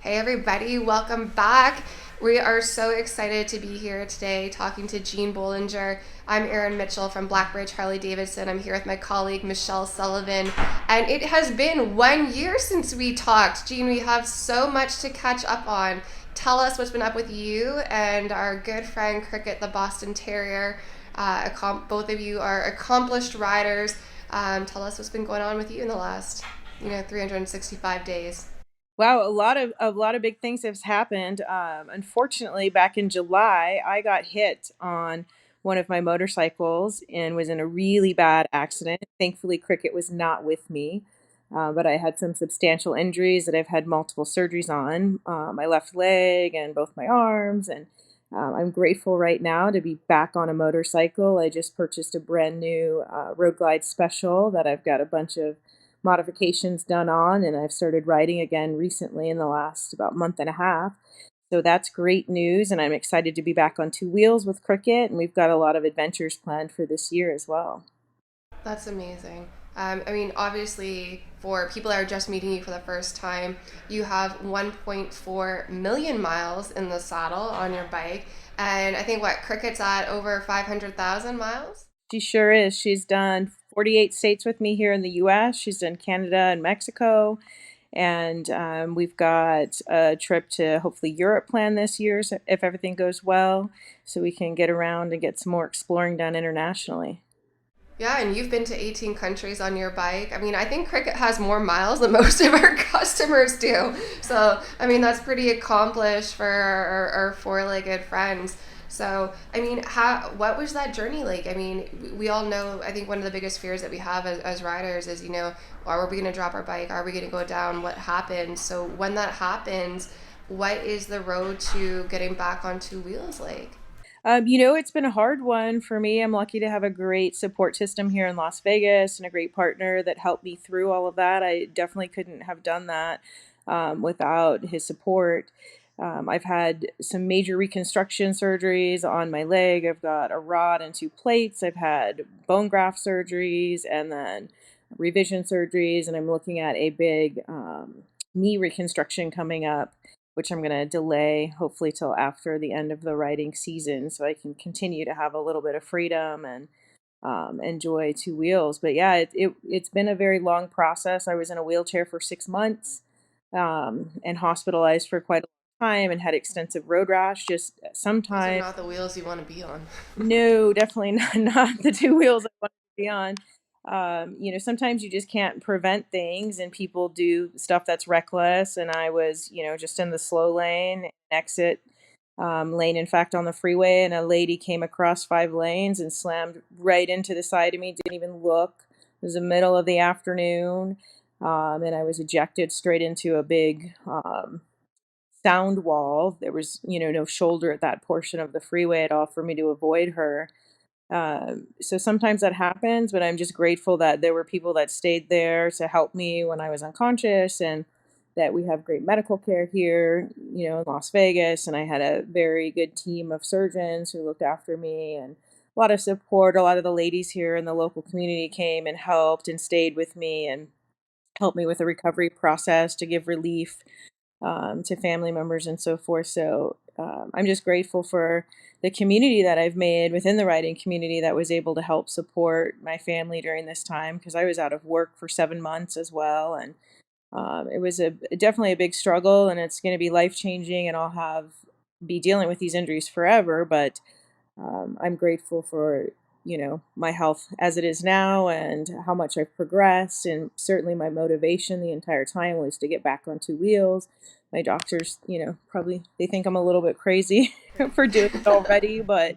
Hey, everybody, welcome back. We are so excited to be here today talking to Jean Bolinger. I'm Erin Mitchell from Blackbridge Harley-Davidson. I'm here with my colleague Michelle Sullivan, and it has been 1 year since we talked. Jean, we have so much to catch up on. Tell us what's been up with you and our good friend Cricket, the Boston Terrier. Both of you are accomplished riders. Tell us what's been going on with you in the last, 365 days. Wow, a lot of big things have happened. Unfortunately, back in July, I got hit on one of my motorcycles and was in a really bad accident. Thankfully, Cricket was not with me, but I had some substantial injuries that I've had multiple surgeries on my left leg and both my arms. And I'm grateful right now to be back on a motorcycle. I just purchased a brand new Road Glide Special that I've got a bunch of modifications done on, and I've started riding again recently in the last about month and a half. So that's great news, and I'm excited to be back on two wheels with Cricket, and we've got a lot of adventures planned for this year as well. That's amazing. Obviously, for people that are just meeting you for the first time, you have 1.4 million miles in the saddle on your bike. And I think what Cricket's at over 500,000 miles? She sure is. She's done 48 states with me here in the US. She's done Canada and Mexico. And we've got a trip to hopefully Europe planned this year if everything goes well, so we can get around and get some more exploring done internationally. Yeah, and you've been to 18 countries on your bike. I think Cricket has more miles than most of our customers do. So, that's pretty accomplished for our four-legged friends. So, what was that journey like? We all know, I think one of the biggest fears that we have as riders is, are we going to drop our bike? Are we going to go down? What happens? So, when that happens, what is the road to getting back on two wheels like? It's been a hard one for me. I'm lucky to have a great support system here in Las Vegas and a great partner that helped me through all of that. I definitely couldn't have done that without his support. I've had some major reconstruction surgeries on my leg. I've got a rod and two plates. I've had bone graft surgeries and then revision surgeries, and I'm looking at a big knee reconstruction coming up, which I'm going to delay hopefully till after the end of the writing season so I can continue to have a little bit of freedom and enjoy two wheels. But yeah, it's been a very long process. I was in a wheelchair for 6 months and hospitalized for quite a long time and had extensive road rash. Just Those are sometimes, not the wheels you want to be on. no, definitely not, not the two wheels I want to be on. Sometimes you just can't prevent things and people do stuff that's reckless. And I was, just in the slow lane, exit lane, in fact, on the freeway, and a lady came across 5 lanes and slammed right into the side of me, didn't even look. It was the middle of the afternoon, and I was ejected straight into a big sound wall. There was, no shoulder at that portion of the freeway at all for me to avoid her. So sometimes that happens, but I'm just grateful that there were people that stayed there to help me when I was unconscious, and that we have great medical care here, in Las Vegas. And I had a very good team of surgeons who looked after me and a lot of support. A lot of the ladies here in the local community came and helped and stayed with me and helped me with the recovery process to give relief to family members and so forth. So I'm just grateful for the community that I've made within the writing community that was able to help support my family during this time because I was out of work for 7 months as well. And it was definitely a big struggle, and it's going to be life changing, and I'll be dealing with these injuries forever. But I'm grateful for my health as it is now and how much I've progressed, and certainly my motivation the entire time was to get back on two wheels. My doctors, probably they think I'm a little bit crazy for doing it already, but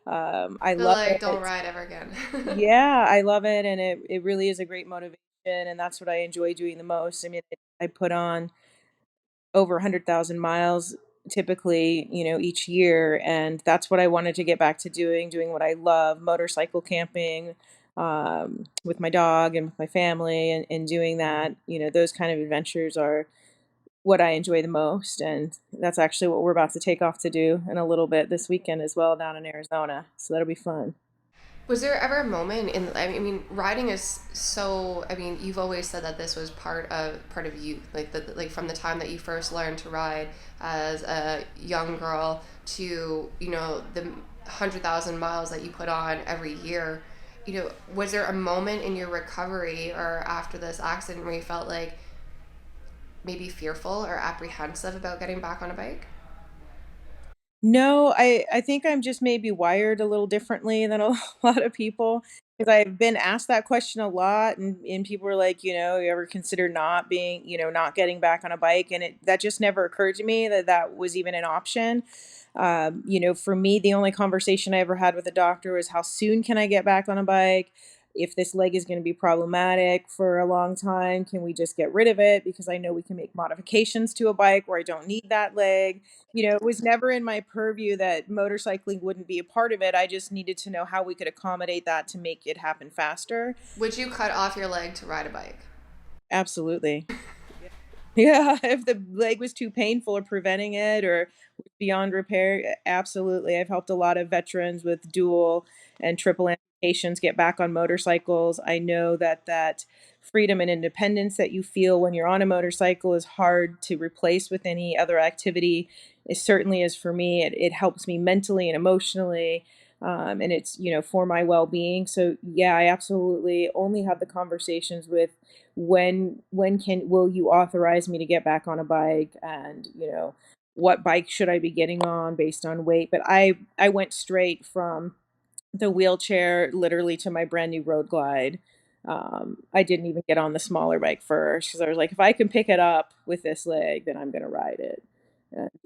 I They're love like, don't it. ride ever again. Yeah, I love it, and it really is a great motivation, and that's what I enjoy doing the most. I mean, I put on over 100,000 miles typically, each year, and that's what I wanted to get back to doing what I love, motorcycle camping, with my dog and with my family, and doing that, those kind of adventures are what I enjoy the most, and that's actually what we're about to take off to do in a little bit this weekend as well down in Arizona, so that'll be fun. Was there ever a moment in, I mean, riding is so, I mean, you've always said that this was part of you, like like from the time that you first learned to ride as a young girl to, the 100,000 miles that you put on every year. Was there a moment in your recovery or after this accident where you felt like maybe fearful or apprehensive about getting back on a bike? No, I think I'm just maybe wired a little differently than a lot of people, because I've been asked that question a lot, and people were like, "You ever consider not being, not getting back on a bike?" And that just never occurred to me that that was even an option. For me, the only conversation I ever had with a doctor was how soon can I get back on a bike? If this leg is going to be problematic for a long time, can we just get rid of it? Because I know we can make modifications to a bike where I don't need that leg. It was never in my purview that motorcycling wouldn't be a part of it. I just needed to know how we could accommodate that to make it happen faster. Would you cut off your leg to ride a bike? Absolutely. Yeah, if the leg was too painful or preventing it or was beyond repair, absolutely. I've helped a lot of veterans with dual and triple amputations get back on motorcycles. I know that that freedom and independence that you feel when you're on a motorcycle is hard to replace with any other activity. It certainly is for me. It helps me mentally and emotionally. And it's, for my well-being. So yeah, I absolutely only have the conversations with when can will you authorize me to get back on a bike, and what bike should I be getting on based on weight. But I went straight from the wheelchair literally to my brand new road glide. I didn't even get on the smaller bike first because I was like, if I can pick it up with this leg, then I'm going to ride it.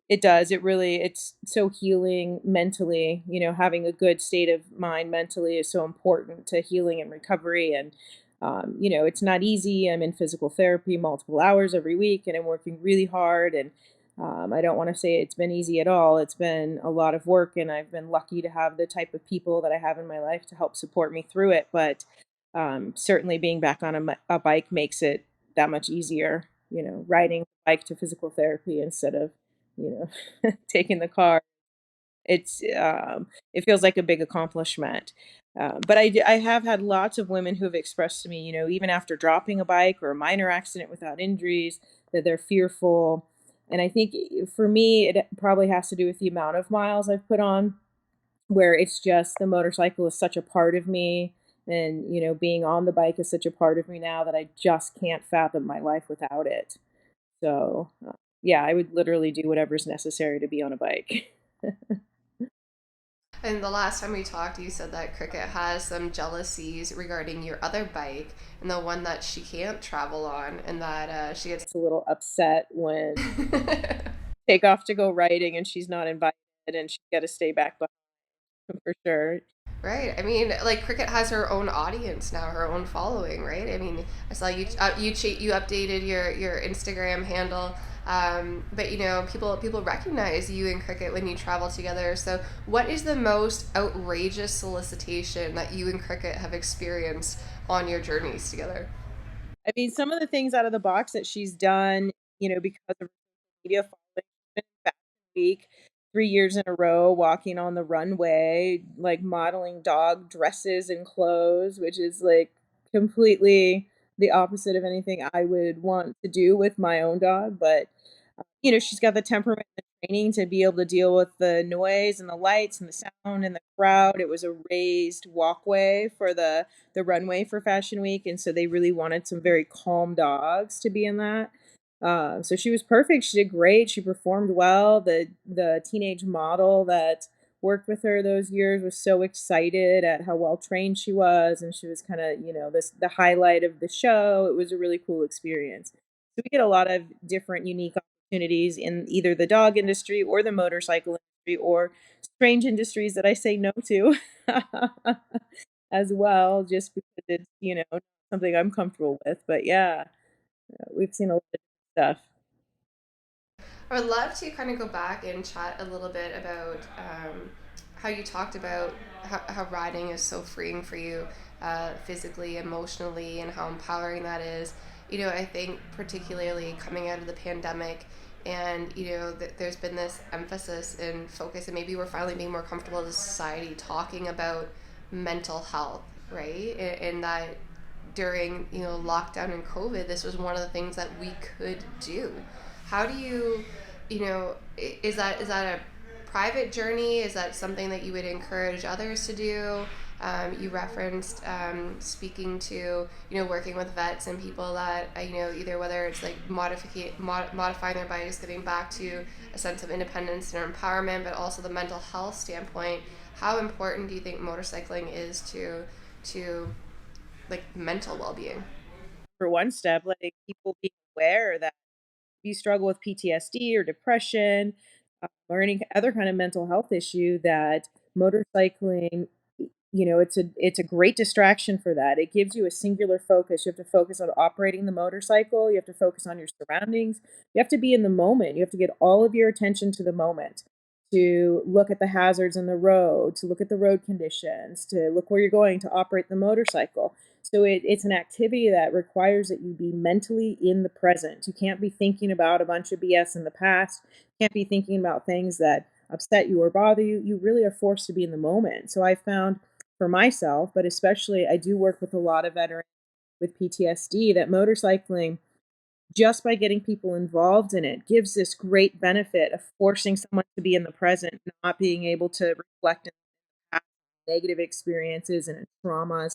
It does. It's so healing mentally. Having a good state of mind mentally is so important to healing and recovery. And, it's not easy. I'm in physical therapy multiple hours every week and I'm working really hard. And I don't want to say it's been easy at all. It's been a lot of work, and I've been lucky to have the type of people that I have in my life to help support me through it. But certainly being back on a bike makes it that much easier, riding a bike to physical therapy instead of, taking the car. It feels like a big accomplishment. But I have had lots of women who have expressed to me, even after dropping a bike or a minor accident without injuries, that they're fearful. And I think for me, it probably has to do with the amount of miles I've put on, where it's just the motorcycle is such a part of me. And, being on the bike is such a part of me now that I just can't fathom my life without it. So, yeah, I would literally do whatever's necessary to be on a bike. And the last time we talked, you said that Cricket has some jealousies regarding your other bike and the one that she can't travel on, and that she gets. Gets a little upset when take off to go riding and she's not invited and she's got to stay back behind for sure. Right. I mean, like Cricket has her own audience now, her own following, right? I mean, I saw you updated your Instagram handle, but people recognize you and Cricket when you travel together. So, what is the most outrageous solicitation that you and Cricket have experienced on your journeys together? I mean, some of the things out of the box that she's done, because of her media following, she's been in Fashion Week 3 years in a row, walking on the runway, like modeling dog dresses and clothes, which is like completely the opposite of anything I would want to do with my own dog. But she's got the temperament and the training to be able to deal with the noise and the lights and the sound and the crowd. It was a raised walkway for the runway for Fashion Week, and so they really wanted some very calm dogs to be in that. So she was perfect. She did great. She performed well. The teenage model that worked with her those years was so excited at how well trained she was, and she was kind of this the highlight of the show. It was a really cool experience. So we get a lot of different unique opportunities in either the dog industry or the motorcycle industry or strange industries that I say no to as well, just because it's, something I'm comfortable with. But yeah, we've seen a lot of stuff. I would love to kind of go back and chat a little bit about how you talked about how riding is so freeing for you physically, emotionally, and how empowering that is. I think particularly coming out of the pandemic, and there's been this emphasis and focus, and maybe we're finally being more comfortable as a society talking about mental health, right? In that during lockdown and COVID, this was one of the things that we could do. How do you, is that a private journey? Is that something that you would encourage others to do? You referenced speaking to working with vets and people that either whether it's like modifying their bodies, getting back to a sense of independence and empowerment, but also the mental health standpoint. How important do you think motorcycling is to like mental well-being? For one step, like people being aware that if you struggle with PTSD or depression, or any other kind of mental health issue, that motorcycling, it's a great distraction for that. It gives you a singular focus. You have to focus on operating the motorcycle. You have to focus on your surroundings. You have to be in the moment. You have to get all of your attention to the moment, to look at the hazards in the road, to look at the road conditions, to look where you're going, to operate the motorcycle. So it's an activity that requires that you be mentally in the present. You can't be thinking about a bunch of BS in the past. You can't be thinking about things that upset you or bother you. You really are forced to be in the moment. So I found for myself, but especially I do work with a lot of veterans with PTSD, that motorcycling, just by getting people involved in it, gives this great benefit of forcing someone to be in the present, not being able to reflect on past negative experiences and traumas.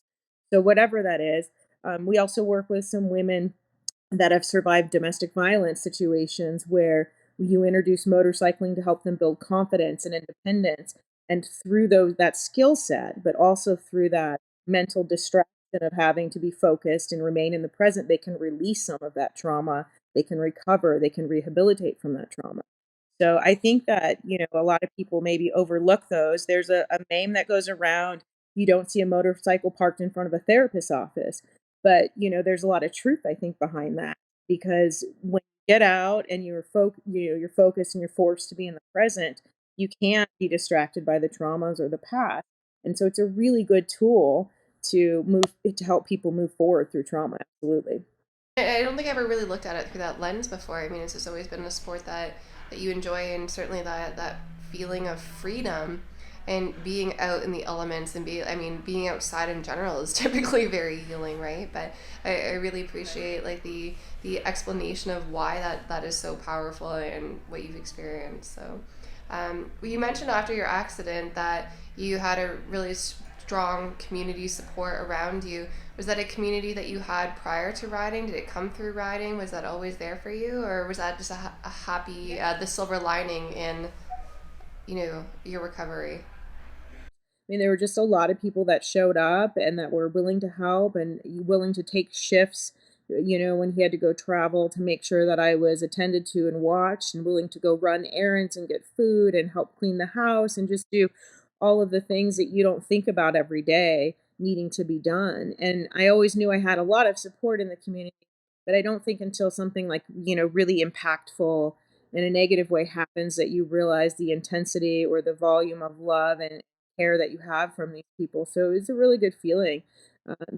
So, whatever that is, we also work with some women that have survived domestic violence situations where you introduce motorcycling to help them build confidence and independence. And through that skill set, but also through that mental distraction of having to be focused and remain in the present, they can release some of that trauma. They can recover, they can rehabilitate from that trauma. So I think that, a lot of people maybe overlook those. There's a meme that goes around, you don't see a motorcycle parked in front of a therapist's office. But, there's a lot of truth, I think, behind that, because when you get out and you're focused and you're forced to be in the present, you can't be distracted by the traumas or the past. And so it's a really good tool to help people move forward through trauma. Absolutely. I don't think I ever really looked at it through that lens before. I mean, it's just always been a sport that you enjoy, and certainly that feeling of freedom and being out in the elements and being outside in general is typically very healing, right? But I really appreciate like the explanation of why that is so powerful and what you've experienced. So, you mentioned after your accident that you had a really strong community support around you. Was that a community that you had prior to riding? Did it come through riding? Was that always there for you, or was that just a happy, the silver lining in your recovery? I mean, there were just a lot of people that showed up and that were willing to help and willing to take shifts, when he had to go travel, to make sure that I was attended to and watched, and willing to go run errands and get food and help clean the house and just do all of the things that you don't think about every day needing to be done. And I always knew I had a lot of support in the community, but I don't think until something like, really impactful in a negative way happens that you realize the intensity or the volume of love and care that you have from these people. So it's a really good feeling,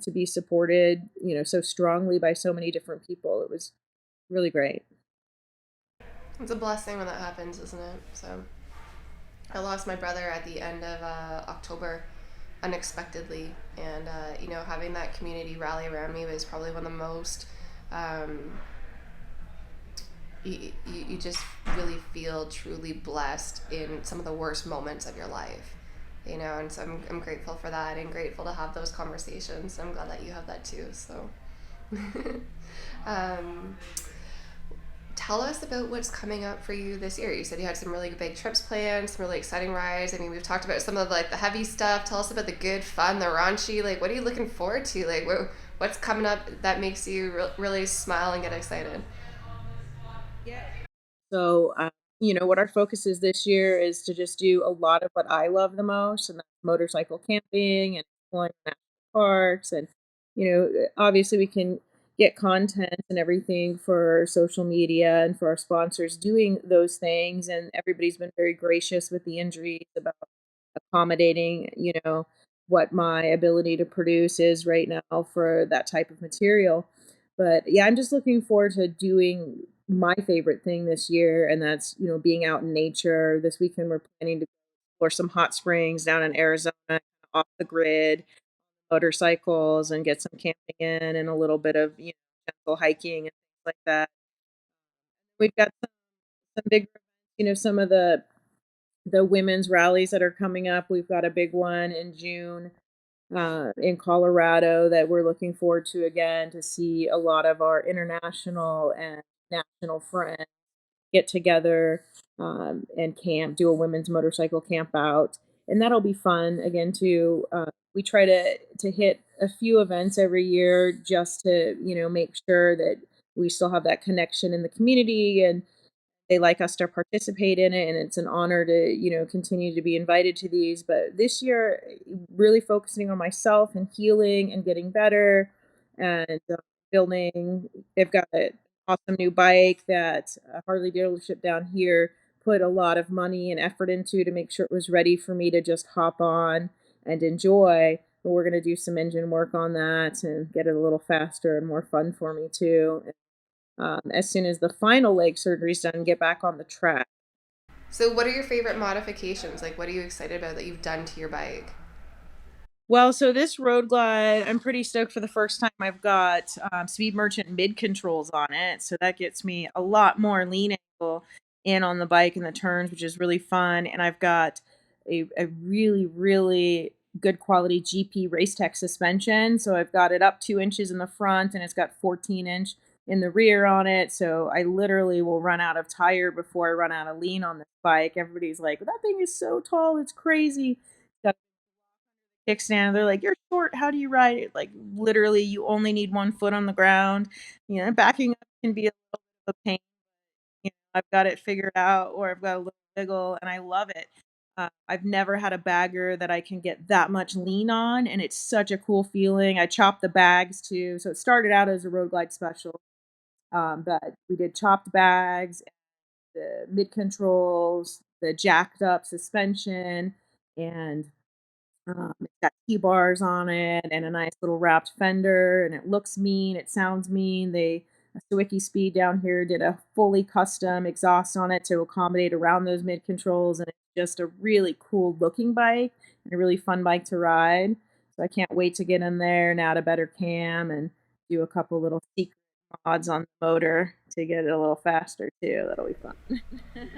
to be supported, so strongly by so many different people. It was really great. It's a blessing when that happens, isn't it? So I lost my brother at the end of October unexpectedly, and having that community rally around me was probably one of the most. You just really feel truly blessed in some of the worst moments of your life, and so I'm grateful for that and grateful to have those conversations. I'm glad that you have that too. So um, tell us about what's coming up for you this year. You said you had some really big trips planned, some really exciting rides. I mean, we've talked about some of like the heavy stuff. Tell us about the good, fun, the raunchy. Like, what are you looking forward to? Like, what's coming up that makes you really smile and get excited? Yeah. So, what our focus is this year is to just do a lot of what I love the most, and that's motorcycle camping and exploring national parks. And, obviously, we can get content and everything for social media and for our sponsors doing those things. And everybody's been very gracious with the injuries about accommodating, what my ability to produce is right now for that type of material. But yeah, I'm just looking forward to doing my favorite thing this year, and that's, being out in nature. This weekend, we're planning to explore some hot springs down in Arizona, off the grid motorcycles and get some camping in and a little bit of, gentle hiking and things like that. We've got some big, some of the women's rallies that are coming up. We've got a big one in June in Colorado that we're looking forward to again to see a lot of our international and national friends get together and camp, do a women's motorcycle camp out, and that'll be fun again too. We try to hit a few events every year just to make sure that we still have that connection in the community and they like us to participate in it, and it's an honor to continue to be invited to these. But this year, really focusing on myself and healing and getting better and building. They've got an awesome new bike that a Harley dealership down here put a lot of money and effort into to make sure it was ready for me to just hop on and enjoy. But we're going to do some engine work on that and get it a little faster and more fun for me too. As soon as the final leg surgery is done, get back on the track. So, what are your favorite modifications? Like, what are you excited about that you've done to your bike? Well, so this Road Glide, I'm pretty stoked for the first time. I've got Speed Merchant mid controls on it, so that gets me a lot more lean angle in on the bike and the turns, which is really fun. And I've got a really, really good quality GP Race Tech suspension. So I've got it up 2 inches in the front, and it's got 14-inch in the rear on it. So I literally will run out of tire before I run out of lean on this bike. Everybody's like, that thing is so tall, it's crazy. Got kickstand. They're like, "You're short. How do you ride it?" Like literally, you only need 1 foot on the ground. Backing up can be a little bit of a pain. I've got it figured out, or I've got a little wiggle, and I love it. I've never had a bagger that I can get that much lean on, and it's such a cool feeling. I chopped the bags too, so it started out as a Road Glide special, but we did chopped bags, the mid controls, the jacked up suspension, and it's got T-bars on it and a nice little wrapped fender, and it looks mean. It sounds mean. Swicky Speed down here did a fully custom exhaust on it to accommodate around those mid controls, and it's just a really cool looking bike and a really fun bike to ride. So I can't wait to get in there and add a better cam and do a couple little secret mods on the motor to get it a little faster too. That'll be fun.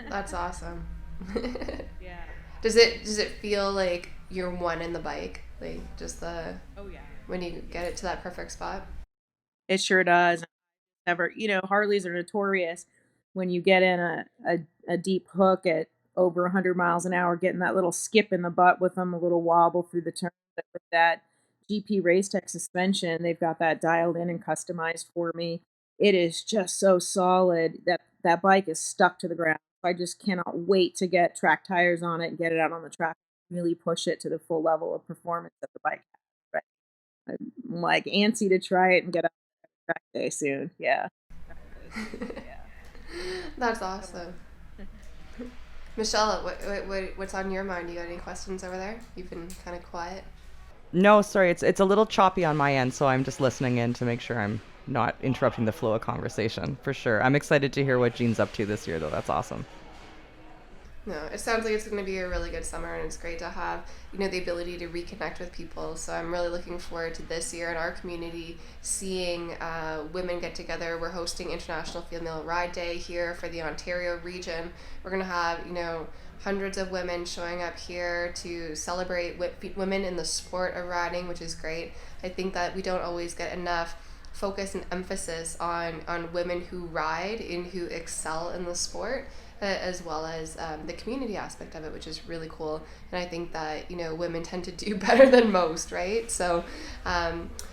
That's awesome. Yeah. Does it feel like you're one in the bike? Like just the Oh yeah. when you get it to that perfect spot? It sure does. Never, Harleys are notorious when you get in a deep hook at over 100 miles an hour, getting that little skip in the butt with them, a little wobble through the turn. But with that GP Race Tech suspension, they've got that dialed in and customized for me. It is just so solid that that bike is stuck to the ground. I just cannot wait to get track tires on it and get it out on the track, really push it to the full level of performance that the bike has. Right? I'm like antsy to try it and get out track day soon. Yeah. That's awesome. Michelle, what's on your mind? You got any questions over there? You've been kind of quiet. No, sorry, it's a little choppy on my end, so I'm just listening in to make sure I'm not interrupting the flow of conversation. For sure, I'm excited to hear what Jean's up to this year, though. That's awesome. No, it sounds like it's going to be a really good summer, and it's great to have the ability to reconnect with people. So I'm really looking forward to this year in our community seeing women get together. We're hosting International Female Ride Day here for the Ontario region. We're going to have hundreds of women showing up here to celebrate women in the sport of riding, which is great. I think that we don't always get enough focus and emphasis on women who ride and who excel in the sport, as well as the community aspect of it, which is really cool. And I think that women tend to do better than most, right? So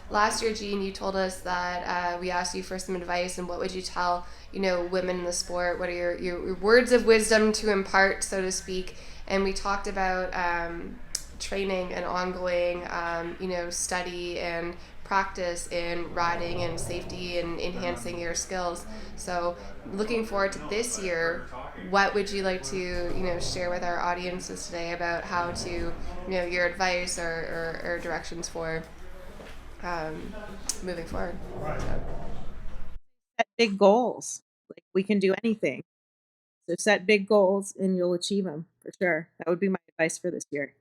last year, Jean, you told us that we asked you for some advice, and what would you tell women in the sport? What are your words of wisdom to impart, so to speak? And we talked about training and ongoing study and practice in riding and safety and enhancing your skills. So looking forward to this year, what would you like to share with our audiences today about how to your advice or directions for moving forward? So. Set big goals. Like we can do anything. So set big goals and you'll achieve them for sure. That would be my advice for this year.